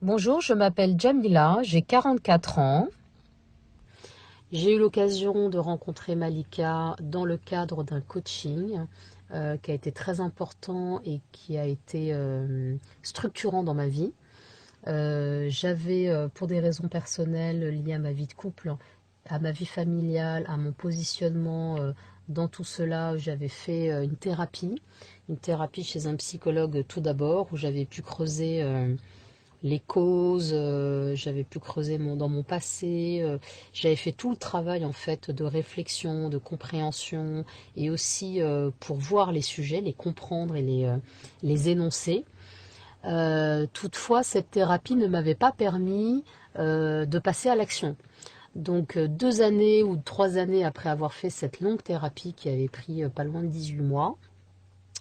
Bonjour, je m'appelle Jamila, j'ai 44 ans. J'ai eu l'occasion de rencontrer Malika dans le cadre d'un coaching qui a été très important et qui a été structurant dans ma vie. J'avais, pour des raisons personnelles liées à ma vie de couple, à ma vie familiale, à mon positionnement dans tout cela, j'avais fait une thérapie chez un psychologue tout d'abord, où j'avais pu creuser les causes, j'avais pu creuser dans mon passé, j'avais fait tout le travail en fait de réflexion, de compréhension et aussi pour voir les sujets, les comprendre et les énoncer. Toutefois, cette thérapie ne m'avait pas permis de passer à l'action. Donc 2 années ou 3 années après avoir fait cette longue thérapie qui avait pris pas loin de 18 mois,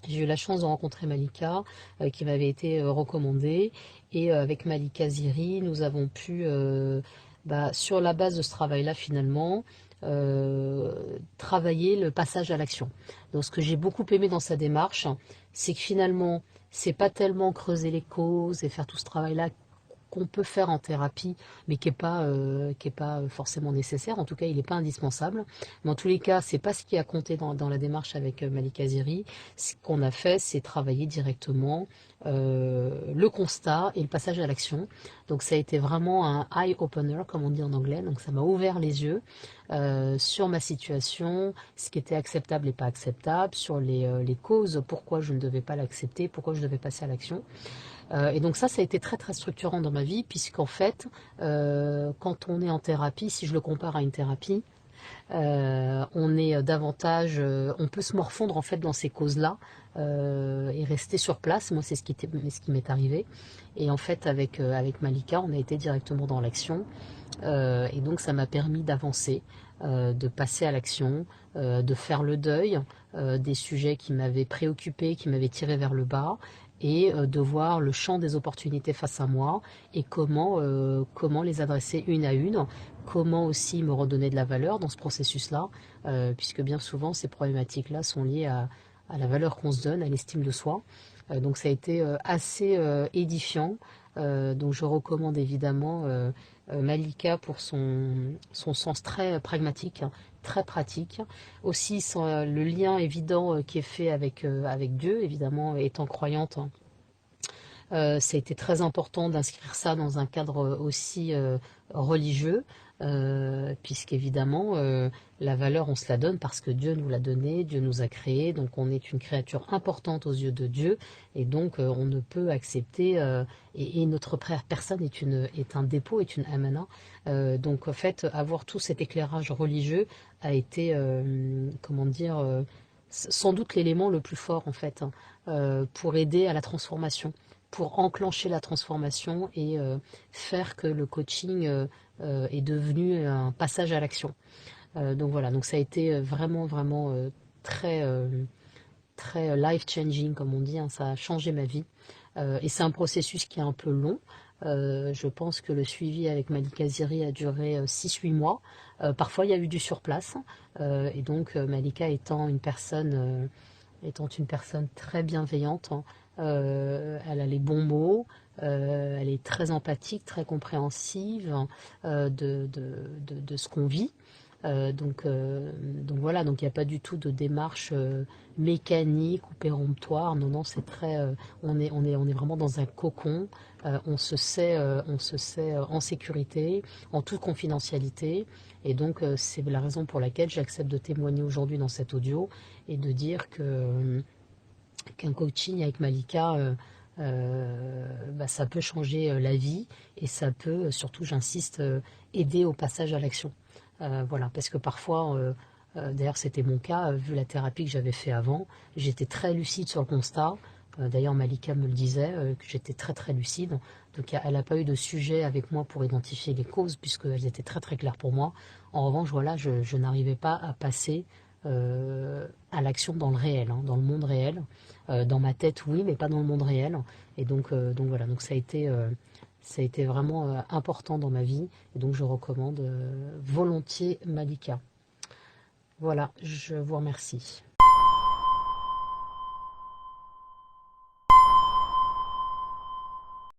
j'ai eu la chance de rencontrer Malika, qui m'avait été recommandée. Et avec Malika Ziri, nous avons pu, sur la base de ce travail-là, finalement, travailler le passage à l'action. Donc, ce que j'ai beaucoup aimé dans sa démarche, c'est que finalement, c'est pas tellement creuser les causes et faire tout ce travail-là qu'on peut faire en thérapie, mais qui est pas forcément nécessaire. En tout cas, il n'est pas indispensable. Mais en tous les cas, c'est pas ce qui a compté dans la démarche avec Malika Ziri. Ce qu'on a fait, c'est travailler directement le constat et le passage à l'action. Donc ça a été vraiment un eye opener, comme on dit en anglais. Donc ça m'a ouvert les yeux sur ma situation, ce qui était acceptable et pas acceptable, sur les causes, pourquoi je ne devais pas l'accepter, pourquoi je devais passer à l'action. Et donc ça a été très très structurant dans ma vie, puisqu'en fait, quand on est en thérapie, si je le compare à une thérapie, on est davantage, on peut se morfondre en fait dans ces causes-là et rester sur place. Moi, c'est ce qui m'est arrivé. Et en fait, avec Malika, on a été directement dans l'action. Et donc, ça m'a permis d'avancer, de passer à l'action, de faire le deuil des sujets qui m'avaient préoccupé, qui m'avaient tiré vers le bas, et de voir le champ des opportunités face à moi et comment les adresser une à une, comment aussi me redonner de la valeur dans ce processus-là, puisque bien souvent ces problématiques-là sont liées à la valeur qu'on se donne, à l'estime de soi. Donc ça a été assez édifiant. Donc je recommande évidemment Malika pour son sens très pragmatique, hein, très pratique. Aussi le lien évident qui est fait avec Dieu, évidemment, étant croyante, hein. Ça a été très important d'inscrire ça dans un cadre aussi religieux, puisqu'évidemment, la valeur, on se la donne parce que Dieu nous l'a donnée, Dieu nous a créés, donc on est une créature importante aux yeux de Dieu, et donc on ne peut accepter, et notre personne est un dépôt, est une amana. Donc en fait, avoir tout cet éclairage religieux a été, comment dire, sans doute l'élément le plus fort en fait, hein, pour aider à la transformation, pour enclencher la transformation et faire que le coaching est devenu un passage à l'action. Donc voilà, donc ça a été vraiment, vraiment très, très life-changing, comme on dit, hein, ça a changé ma vie. Et c'est un processus qui est un peu long. Je pense que le suivi avec Malika Ziri a duré 6-8 mois. Parfois, il y a eu du surplace. Et donc, Malika étant une personne très bienveillante, hein, elle a les bons mots, elle est très empathique, très compréhensive, hein, de ce qu'on vit. Donc voilà, donc il n'y a pas du tout de démarche mécanique ou péremptoire. Non, non, c'est très, on est vraiment dans un cocon. On se sait en sécurité, en toute confidentialité. Et donc c'est la raison pour laquelle j'accepte de témoigner aujourd'hui dans cet audio et de dire qu'un coaching avec Malika, ça peut changer la vie et ça peut, surtout j'insiste, aider au passage à l'action. Voilà, parce que parfois, d'ailleurs c'était mon cas, vu la thérapie que j'avais fait avant, j'étais très lucide sur le constat. D'ailleurs Malika me le disait, que j'étais très très lucide. Donc elle n'a pas eu de sujet avec moi pour identifier les causes, puisqu'elles étaient très très claires pour moi. En revanche, voilà, je n'arrivais pas à passer à l'action dans le réel, hein, dans le monde réel. Dans ma tête, oui, mais pas dans le monde réel. Et donc voilà, donc ça a été vraiment important dans ma vie. Et donc je recommande volontiers Malika. Voilà, je vous remercie.